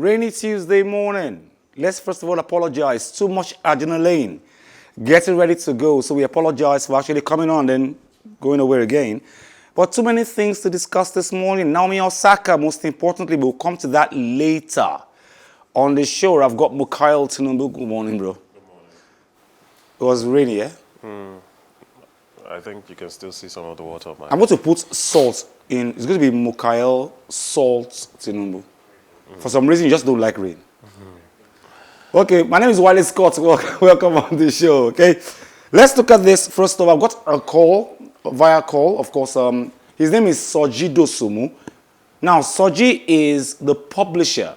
Rainy Tuesday morning. Let's first of all apologize. Too much adrenaline. Getting ready to go. So we apologize for actually coming on and going away again. But too many things to discuss this morning. Naomi Osaka, most importantly, we'll come to that later on the show. I've got Mukhail, Tinubu. Good morning, bro. Good morning. It was rainy, yeah? I think you can still see some of the water of my I'm going to put salt in. It's going to be Mukhail, salt, Tinubu. For some reason, you just don't like rain. Okay, my name is Wiley Scott. Welcome on the show, okay? Let's look at this. First of all, I've got a call, via call, of course. His name is Soji Dosunmu. Now, Soji is the publisher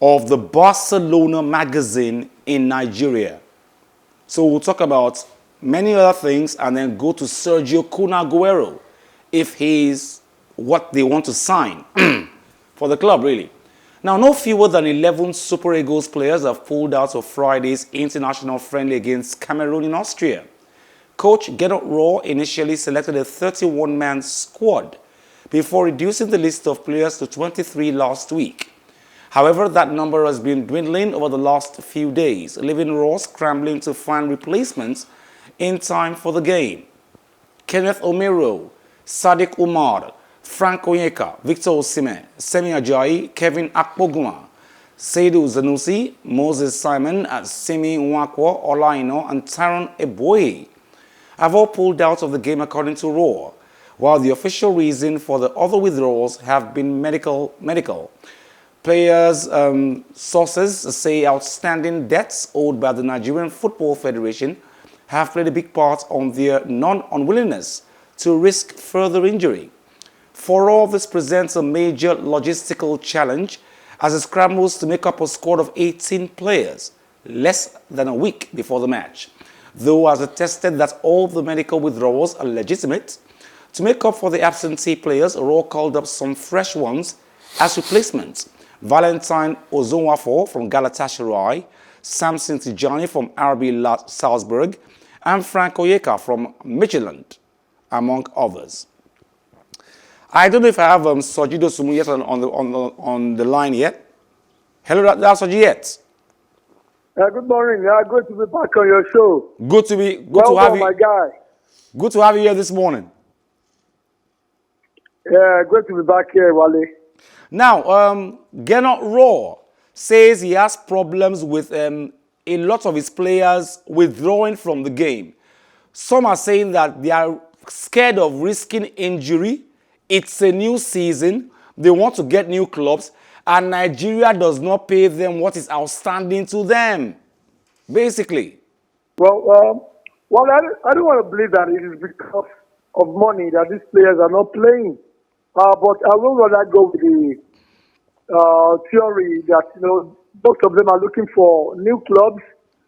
of the Barcelona magazine in Nigeria. So we'll talk about many other things and then go to Sergio Aguero if he's what they want to sign for the club, really. Now, no fewer than 11 Super Eagles players have pulled out of Friday's international friendly against Cameroon in Austria. Coach Gernot Rohr initially selected a 31-man squad before reducing the list of players to 23 last week. However, that number has been dwindling over the last few days, leaving Rohr scrambling to find replacements in time for the game. Kenneth Omero, Sadiq Umar, Frank Onyeka, Victor Osimhen, Semi Ajayi, Kevin Akpoguma, Seydou Zanusi, Moses Simon, Simi Nwakwo, Olaino, and Taron Eboye have all pulled out of the game according to Rohr, while the official reason for the other withdrawals have been medical. Players' sources say outstanding debts owed by the Nigerian Football Federation have played a big part on their non-unwillingness to risk further injury. For all, this presents a major logistical challenge as it scrambles to make up a squad of 18 players, less than a week before the match. Though as attested that all the medical withdrawals are legitimate, to make up for the absentee players, Rohr called up some fresh ones as replacements. Valentine Ozonwafo from Galatasaray, Samson Tijani from RB Salzburg, and Frank Onyeka from Midtjylland, among others. I don't know if I have Soji Dosunmu yet on the line yet. Hello, that's Soji yet. Good morning. Good to be back on your show. Good to have you, my guy. Good to have you here this morning. Yeah, good to be back here, Wale. Now, Gernot Rohr says he has problems with a lot of his players withdrawing from the game. Some are saying that they are scared of risking injury. It's a new season. They want to get new clubs. And Nigeria does not pay them what is outstanding to them, basically. Well, I don't want to believe that it is because of money that these players are not playing. But I will rather go with the theory that, most of them are looking for new clubs,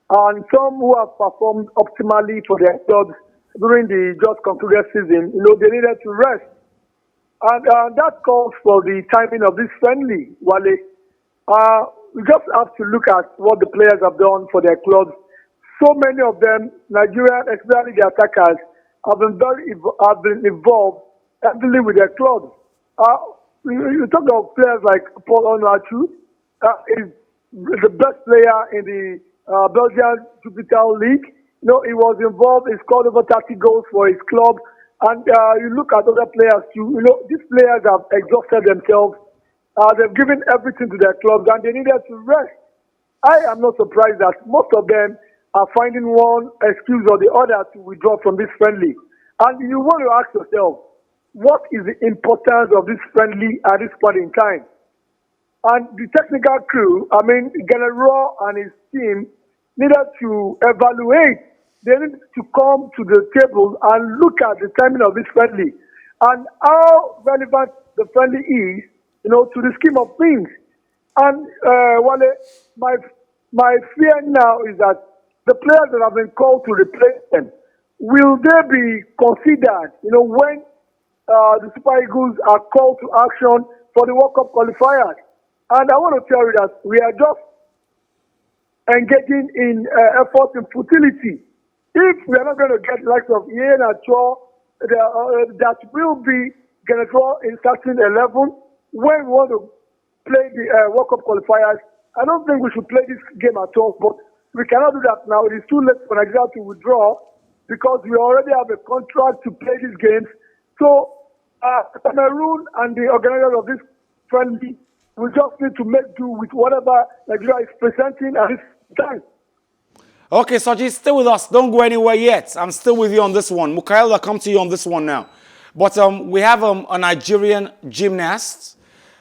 and some who have performed optimally for their clubs during the just concluded season, they needed to rest. And that calls for the timing of this friendly, Wale. We just have to look at what the players have done for their clubs. So many of them, Nigerian, especially the attackers, have been involved heavily with their clubs. You talk about players like Paul Onuachu, is the best player in the Belgian Jupiler League. He was involved. He scored over 30 goals for his club. And you look at other players too. These players have exhausted themselves. They've given everything to their clubs, and they needed to rest. I am not surprised that most of them are finding one excuse or the other to withdraw from this friendly. And you want to ask yourself, what is the importance of this friendly at this point in time? And the technical crew, Gernot Rohr and his team needed to evaluate. They need to come to the table and look at the timing of this friendly and how relevant the friendly is, to the scheme of things. And Wale, my fear now is that the players that have been called to replace them, will they be considered, when the Super Eagles are called to action for the World Cup qualifiers? And I want to tell you that we are just engaging in efforts in futility. If we are not going to get the likes of Ian and Cho, that will be Gernot Rohr in starting 11 when we want to play the World Cup qualifiers. I don't think we should play this game at all, but we cannot do that now. It is too late for Nigeria to withdraw because we already have a contract to play these games. So Cameroon and the organizers of this friendly we just need to make do with whatever Nigeria is presenting at this time. Okay, Soji, stay with us. Don't go anywhere yet. I'm still with you on this one. Mukhail, I'll come to you on this one now. But we have a Nigerian gymnast.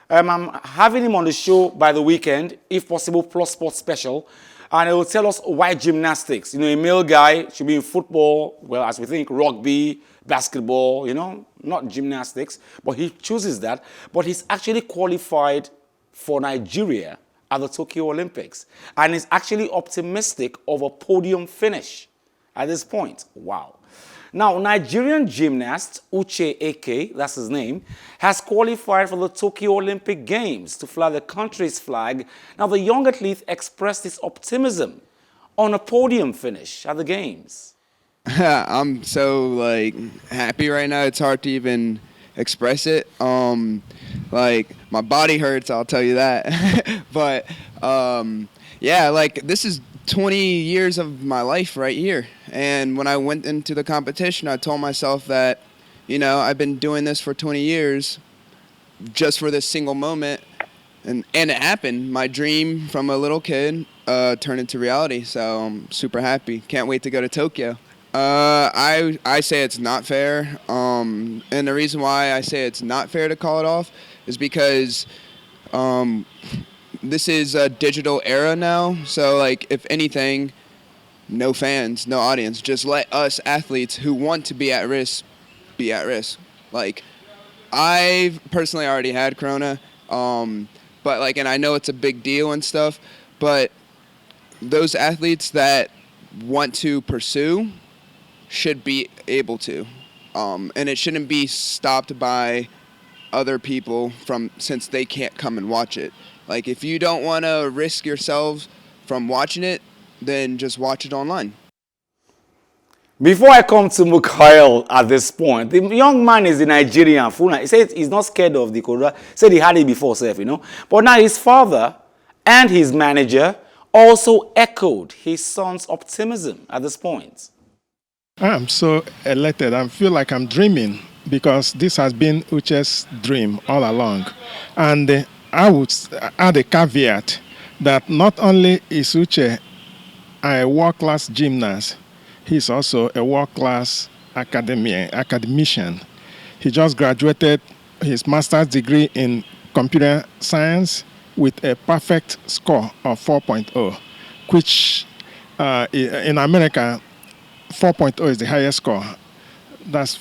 I'm having him on the show by the weekend, if possible, Plus Sports Special. And he will tell us why gymnastics. You know, a male guy should be in football, well, as we think, rugby, basketball, you know, not gymnastics. But he chooses that. But he's actually qualified for Nigeria at the Tokyo Olympics. And is actually optimistic of a podium finish at this point. Wow. Now, Nigerian gymnast Uche Eke, that's his name, has qualified for the Tokyo Olympic Games to fly the country's flag. Now, the young athlete expressed his optimism on a podium finish at the Games. I'm so, happy right now. It's hard to even express it. My body hurts, I'll tell you that. But, this is 20 years of my life right here. And when I went into the competition, I told myself that, I've been doing this for 20 years just for this single moment. And it happened. My dream from a little kid turned into reality. So I'm super happy. Can't wait to go to Tokyo. I say it's not fair. And the reason why I say it's not fair to call it off is because this is a digital era now, so if anything, no fans, no audience. Just let us athletes who want to be at risk be at risk. I've personally already had Corona, but and I know it's a big deal and stuff, but those athletes that want to pursue should be able to, and it shouldn't be stopped by other people since they can't come and watch it. If you don't want to risk yourselves from watching it, then just watch it online. Before I come to Mukhail at this point, the young man is a Nigerian. He said he's not scared of the corona. He said he had it before, But now his father and his manager also echoed his son's optimism at this point. I'm so elated. I feel like I'm dreaming because this has been Uche's dream all along. And I would add a caveat that not only is Uche a world-class gymnast, he's also a world-class academician. He just graduated his master's degree in computer science with a perfect score of 4.0, which in America, 4.0 is the highest score. That's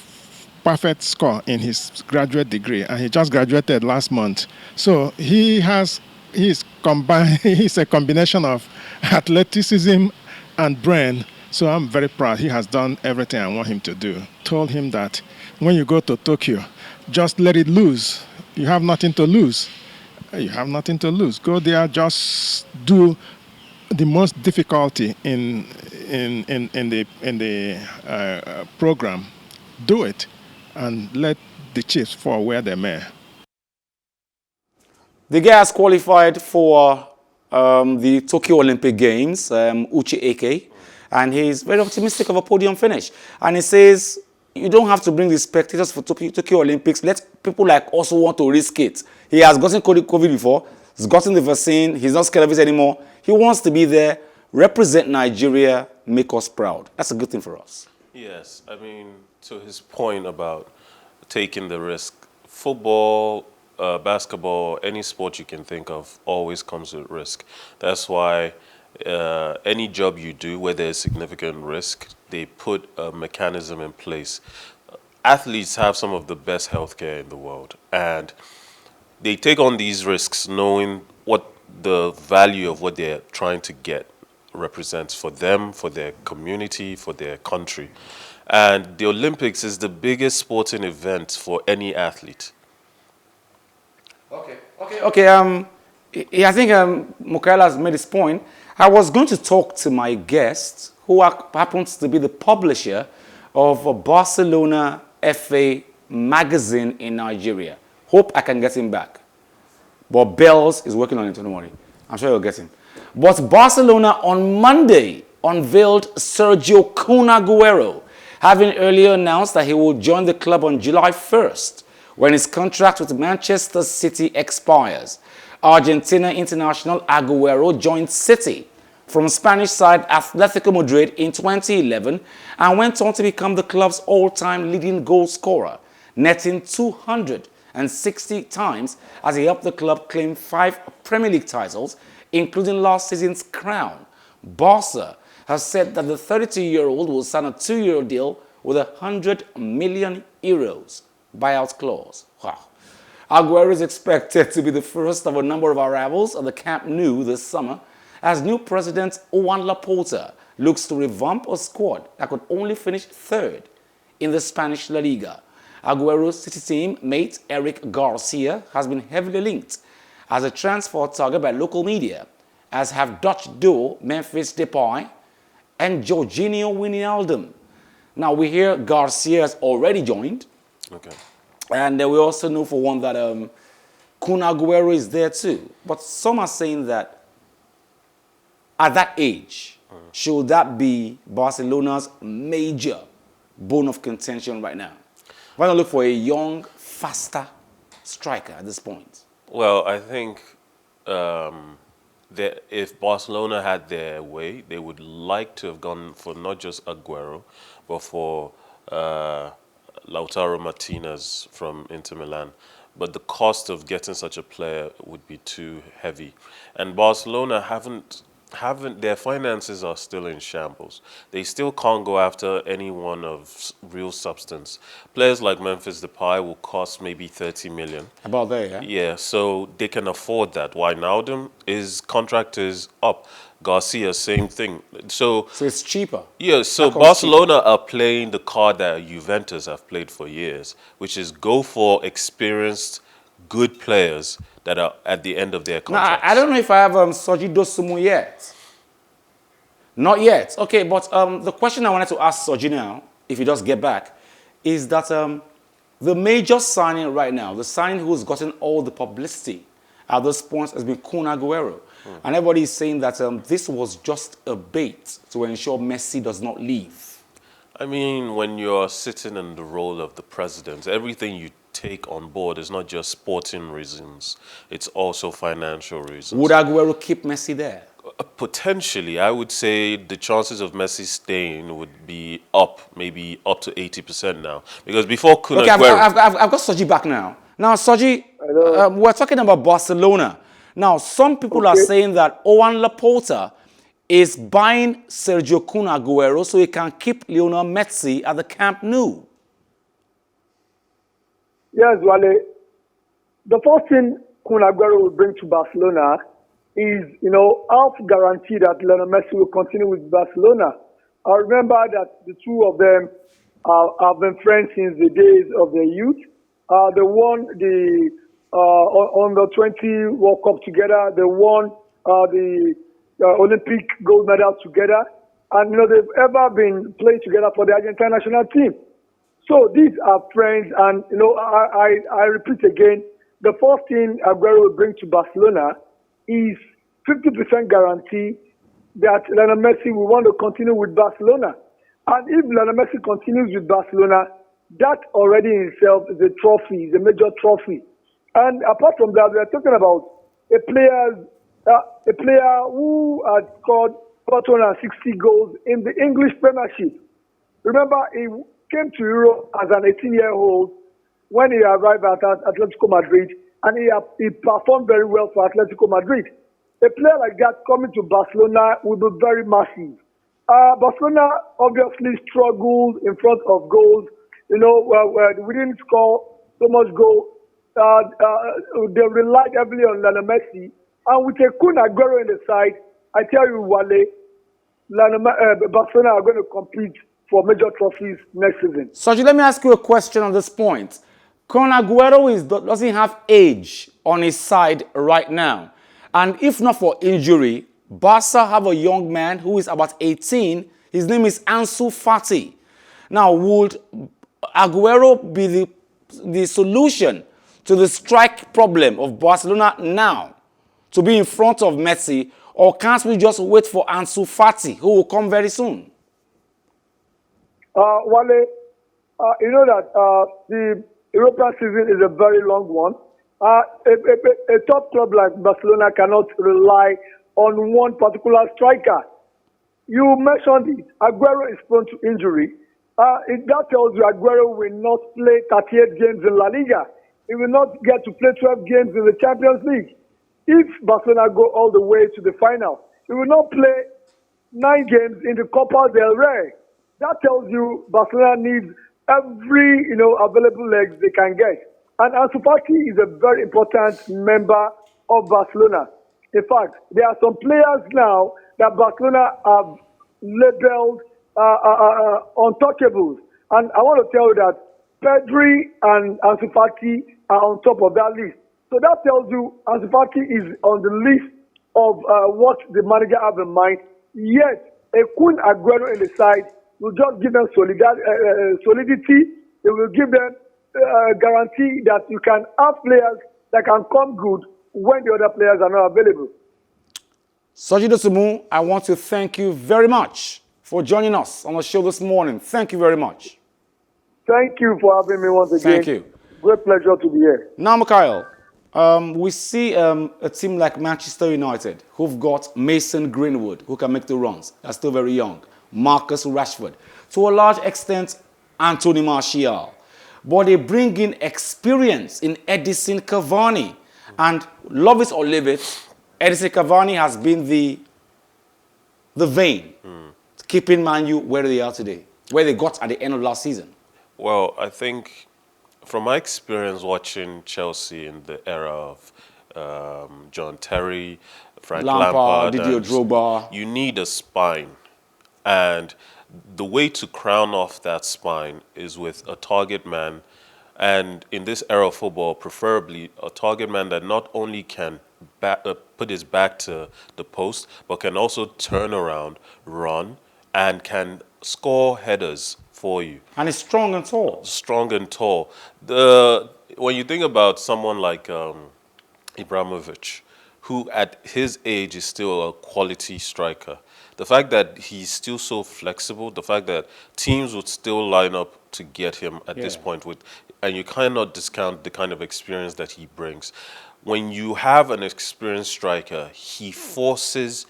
perfect score in his graduate degree, and he just graduated last month. So he's a combination of athleticism and brain. So I'm very proud. He has done everything I want him to do. Told him that when you go to Tokyo, just let it loose. You have nothing to lose. You have nothing to lose. Go there, just do the most difficulty in the program. Do it. And let the chiefs fall where they may. The guy has qualified for the Tokyo Olympic Games, Uche Eke, and he's very optimistic of a podium finish. And he says, you don't have to bring the spectators for Tokyo Olympics. Let people like us who want to risk it. He has gotten COVID before. He's gotten the vaccine. He's not scared of it anymore. He wants to be there, represent Nigeria, make us proud. That's a good thing for us. Yes, to his point about taking the risk, football, basketball, any sport you can think of always comes with risk. That's why any job you do where there's significant risk, they put a mechanism in place. Athletes have some of the best healthcare in the world, and they take on these risks knowing what the value of what they're trying to get represents for them, for their community, for their country. And the Olympics is the biggest sporting event for any athlete. Okay. I think Mukhail has made his point. I was going to talk to my guest, who happens to be the publisher of a Barcelona FA magazine in Nigeria. Hope I can get him back. But Bells is working on it, don't worry. I'm sure you'll get him. But Barcelona on Monday unveiled Sergio Aguero, having earlier announced that he will join the club on July 1st when his contract with Manchester City expires. Argentina international Aguero joined City from Spanish side Atletico Madrid in 2011 and went on to become the club's all-time leading goal scorer, netting 260 times as he helped the club claim 5 Premier League titles, including last season's crown. Barca has said that the 32-year-old will sign a 2-year deal with a €100 million buyout clause. Wow. Aguero is expected to be the first of a number of arrivals at the Camp Nou this summer, as new president Juan Laporta looks to revamp a squad that could only finish 3rd in the Spanish La Liga. Aguero's City team mate Eric Garcia has been heavily linked as a transfer target by local media, as have Dutch duo Memphis Depay and Jorginho Wijnaldum. Now we hear Garcia has already joined. Okay. And we also know for one that Kun Aguero is there too. But some are saying that at that age, should that be Barcelona's major bone of contention right now? Why not look for a young, faster striker at this point? Well, I think that if Barcelona had their way, they would like to have gone for not just Aguero, but for Lautaro Martinez from Inter Milan. But the cost of getting such a player would be too heavy. And Barcelona haven't their finances are still in shambles. They still can't go after anyone of real substance. Players like Memphis Depay will cost maybe 30 million. About there, yeah? Yeah, so they can afford that. Wijnaldum, his contract is up. Garcia, same thing. So it's cheaper. Yeah, so Barcelona are playing the card that Juventus have played for years, which is go for experienced, good players that are at the end of their contracts. Now, I don't know if I have Soji Dosunmu yet. Not yet. Okay, but the question I wanted to ask Soji now, if he does get back, is that the major signing right now, the signing who's gotten all the publicity at this point has been Kun Aguero. And everybody is saying that this was just a bait to ensure Messi does not leave. I mean, when you're sitting in the role of the president, everything you take on board is not just sporting reasons, it's also financial reasons. Would Aguero keep Messi there? Potentially, I would say the chances of Messi staying would be up, maybe up to 80% now. Because before Kun Aguero... I've got Soji back now. Now, Soji, we're talking about Barcelona. Now, some people are saying that Juan Laporta is buying Sergio Kun Aguero so he can keep Lionel Messi at the Camp Nou. Yes, Wale. The first thing Kun Aguero will bring to Barcelona is, half guarantee that Lionel Messi will continue with Barcelona. I remember that the two of them have been friends since the days of their youth. They won the under 20 World Cup together. They won the Olympic gold medal together. And, they've ever been playing together for the Argentine national team. So these are friends. And, I repeat again, the first thing Aguero will bring to Barcelona is 50% guarantee that Lionel Messi will want to continue with Barcelona. And if Lionel Messi continues with Barcelona, that already in itself is a trophy, is a major trophy. And apart from that, we are talking about a player who has scored 460 goals in the English Premiership. Remember, he came to Europe as an 18-year-old when he arrived at Atletico Madrid, and he performed very well for Atletico Madrid. A player like that coming to Barcelona will be very massive. Barcelona obviously struggled in front of goals. We didn't score so much goal. They relied heavily on Lionel Messi. And with a Kun Aguero in the side, I tell you, Wale, Barcelona are going to compete for major trophies next season. Soji, let me ask you a question on this point. Kun Aguero doesn't have age on his side right now. And if not for injury, Barca have a young man who is about 18. His name is Ansu Fati. Now, would Aguero be the solution to the strike problem of Barcelona now to be in front of Messi, or can't we just wait for Ansu Fati, who will come very soon? Wale, you know that the European season is a very long one. A top club like Barcelona cannot rely on one particular striker. You mentioned it. Aguero is prone to injury. That tells you Aguero will not play 38 games in La Liga. He will not get to play 12 games in the Champions League. If Barcelona go all the way to the final, he will not play 9 games in the Copa del Rey. That tells you Barcelona needs every available legs they can get. And Ansu Fati is a very important member of Barcelona. In fact, there are some players now that Barcelona have labeled untouchables. And I want to tell you that Pedri and Ansu Fati are on top of that list. So that tells you Ansu Fati is on the list of what the manager has in mind. Yet, a Kun Aguero in the side will just give them solidity. It will give them a guarantee that you can have players that can come good when the other players are not available. Soji Dosunmu, I want to thank you very much for joining us on the show this morning. Thank you very much. Thank you for having me once again. Thank you. Great pleasure to be here. Now, Mukhail, we see a team like Manchester United who've got Mason Greenwood, who can make the runs. They're still very young. Marcus Rashford. To a large extent, Anthony Martial. But they bring in experience in Edison Cavani. And love it or leave it, Edison Cavani has been the vein keeping Man U where they are today, where they got at the end of last season. Well, I think from my experience watching Chelsea in the era of John Terry, Frank Lampard, Didier Drogba, you need a spine. And the way to crown off that spine is with a target man. And in this era of football, preferably a target man that not only can put his back to the post, but can also turn around, run, and can score headers for you. And he's strong and tall. Strong and tall. When you think about someone like Ibrahimovic, who at his age is still a quality striker, the fact that he's still so flexible, the fact that teams would still line up to get him at this point, and you cannot discount the kind of experience that he brings. When you have an experienced striker, he forces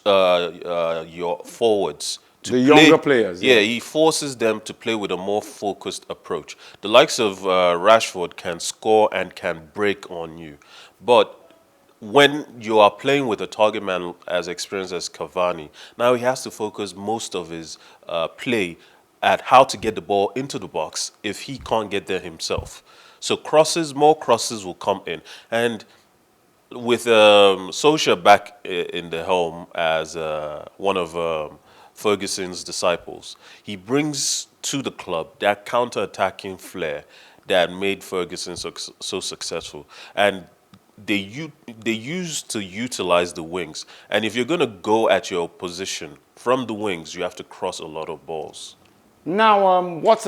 your forwards to the play, younger players. Yeah, he forces them to play with a more focused approach. The likes of Rashford can score and can break on you. But when you are playing with a target man as experienced as Cavani, now he has to focus most of his play at how to get the ball into the box if he can't get there himself. So more crosses will come in. And with Solskjaer back in the helm as one of Ferguson's disciples, he brings to the club that counter-attacking flair that made Ferguson so successful. And they used to utilize the wings. And if you're going to go at your position from the wings, you have to cross a lot of balls. Now, what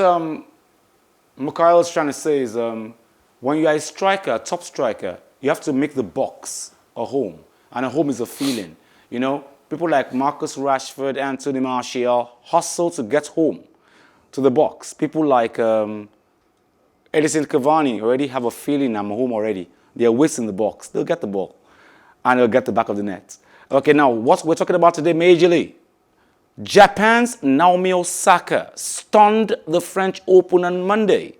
Mukhail is trying to say is when you are a striker, a top striker, you have to make the box a home. And a home is a feeling. You know, people like Marcus Rashford, Anthony Martial hustle to get home to the box. People like Edison Cavani already have a feeling I'm home already. They're waiting the box. They'll get the ball. And they'll get the back of the net. Okay, now, what we're talking about today majorly. Japan's Naomi Osaka stunned the French Open on Monday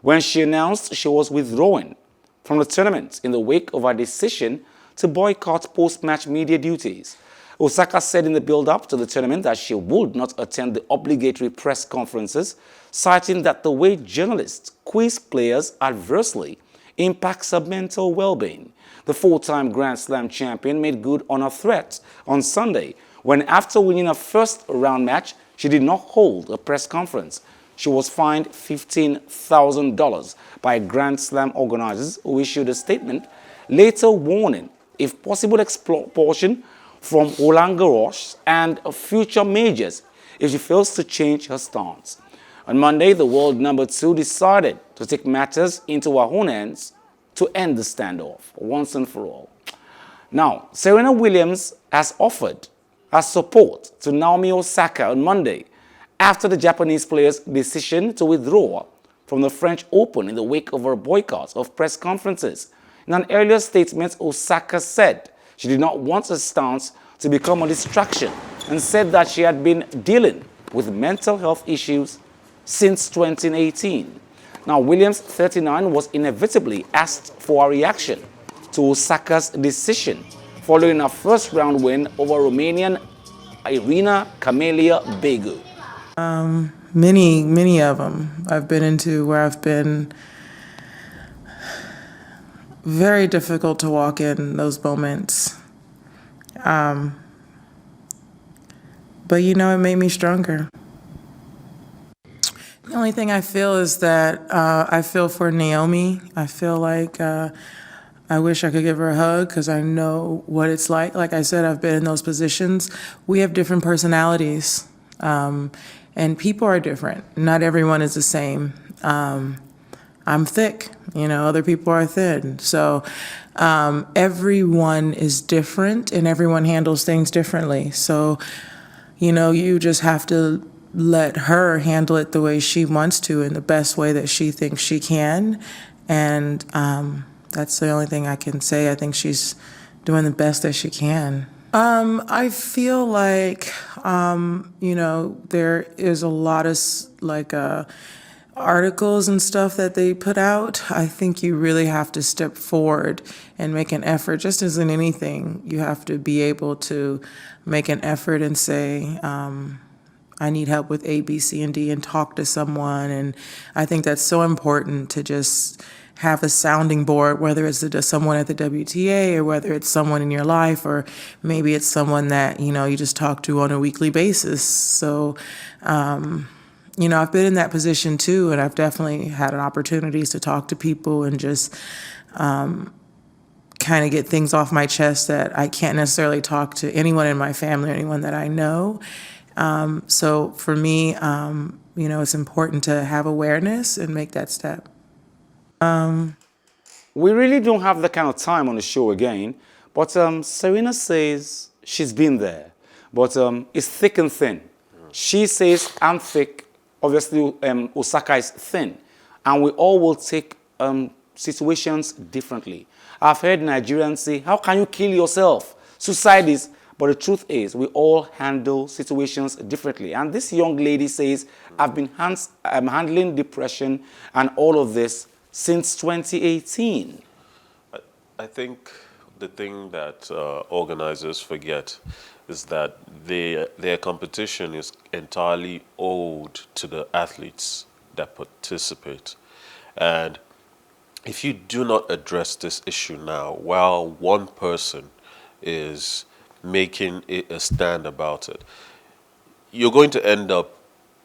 when she announced she was withdrawing from the tournament in the wake of her decision to boycott post-match media duties. Osaka said in the build-up to the tournament that she would not attend the obligatory press conferences, citing that the way journalists quiz players adversely impacts her mental well-being. The four-time Grand Slam champion made good on her threat on Sunday when, after winning her first-round match, she did not hold a press conference. She was fined $15,000 by Grand Slam organizers who issued a statement later warning of possible expulsion from Roland Garros and future majors if she fails to change her stance. On Monday, the world number 2 decided to take matters into her own hands to end the standoff once and for all. Now, Serena Williams has offered her support to Naomi Osaka on Monday after the Japanese player's decision to withdraw from the French Open in the wake of her boycott of press conferences. In an earlier statement, Osaka said she did not want her stance to become a distraction and said that she had been dealing with mental health issues since 2018. Now, Williams, 39, was inevitably asked for a reaction to Osaka's decision following her first-round win over Romanian Irina Camelia Begu. Many of them I've been into where I've been very difficult to walk in those moments. But you know, it made me stronger. The only thing I feel is that I feel for Naomi. I feel like I wish I could give her a hug because I know what it's like. Like I said, I've been in those positions. We have different personalities, and people are different. Not everyone is the same. I'm thick, you know, other people are thin. So everyone is different and everyone handles things differently. So, you know, you just have to let her handle it the way she wants to in the best way that she thinks she can. And that's the only thing I can say. I think she's doing the best that she can. I feel like, you know, there is a lot of articles and stuff that they put out. I think you really have to step forward and make an effort. Just as in anything, you have to be able to make an effort and say, I need help with A, B, C, and D, and talk to someone. And I think that's so important to just have a sounding board, whether it's someone at the WTA or whether it's someone in your life, or maybe it's someone that, you know, you just talk to on a weekly basis. So, you know, I've been in that position too, and I've definitely had opportunities to talk to people and just kind of get things off my chest that I can't necessarily talk to anyone in my family or anyone that I know. So for me, you know, it's important to have awareness and make that step. We really don't have that kind of time on the show again, but Serena says she's been there, but it's thick and thin. She says, I'm thick. Obviously, Osaka is thin, and we all will take situations differently. I've heard Nigerians say, how can you kill yourself? Suicide is, but the truth is, we all handle situations differently. And this young lady says, I've been handling depression and all of this since 2018. I think the thing that organizers forget is that their competition is entirely owed to the athletes that participate. And if you do not address this issue now, while one person is making a stand about it, you're going to end up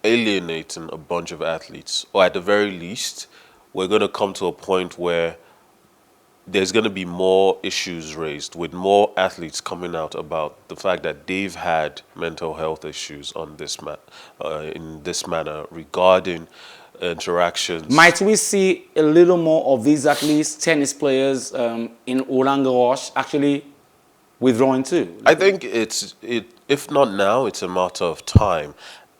alienating a bunch of athletes, or at the very least, we're going to come to a point where there's going to be more issues raised with more athletes coming out about the fact that they've had mental health issues on this in this manner regarding interactions. Might we see a little more of these athletes, tennis players in Roland Garros actually withdrawing too? I think if not now, it's a matter of time.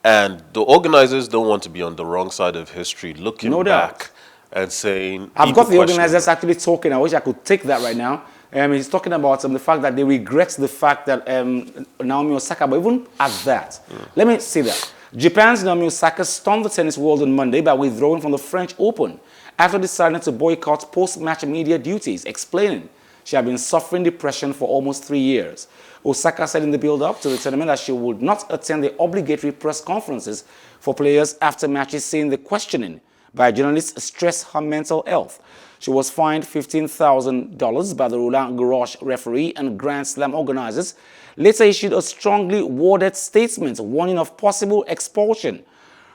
And the organizers don't want to be on the wrong side of history, looking back and saying... I've got the organizers actually talking. I wish I could take that right now. He's talking about the fact that they regret the fact that Naomi Osaka, but even at that, let me see that. Japan's Naomi Osaka stunned the tennis world on Monday by withdrawing from the French Open after deciding to boycott post-match media duties, explaining she had been suffering depression for almost 3 years. Osaka said in the build-up to the tournament that she would not attend the obligatory press conferences for players after matches, saying the questioning by journalists stressed her mental health. She was fined $15,000 by the Roland Garros referee and Grand Slam organizers, later issued a strongly worded statement warning of possible expulsion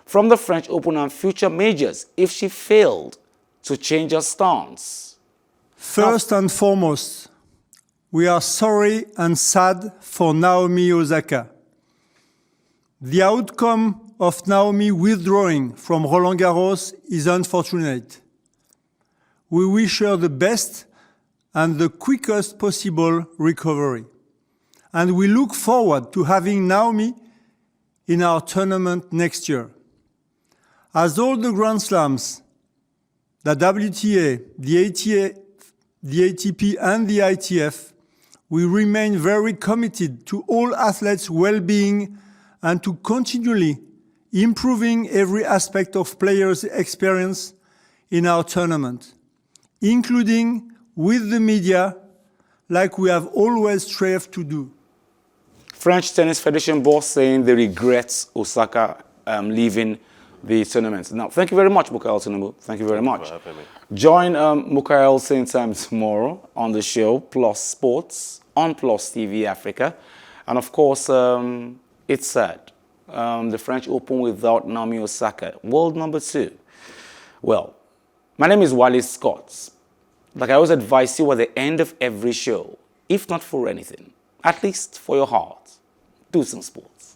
from the French Open and future majors if she failed to change her stance. First and foremost, we are sorry and sad for Naomi Osaka. The outcome of Naomi withdrawing from Roland Garros is unfortunate. We wish her the best and the quickest possible recovery. And we look forward to having Naomi in our tournament next year. As all the Grand Slams, the WTA, the ATA, the ATP and the ITF, we remain very committed to all athletes' well-being and to continually improving every aspect of players' experience in our tournament, including with the media, like we have always strived to do. French Tennis Federation boss saying they regret Osaka leaving the tournament. Now, thank you very much, Mukhail Tinubu. Thank you very much. for having me. Join Mukhail same time tomorrow on the show, Plus Sports, on Plus TV Africa. And of course, it's sad. The French Open without Naomi Osaka, world number 2. Well, my name is Wale Scott. Like I always advise you at the end of every show, if not for anything, at least for your heart, do some sports.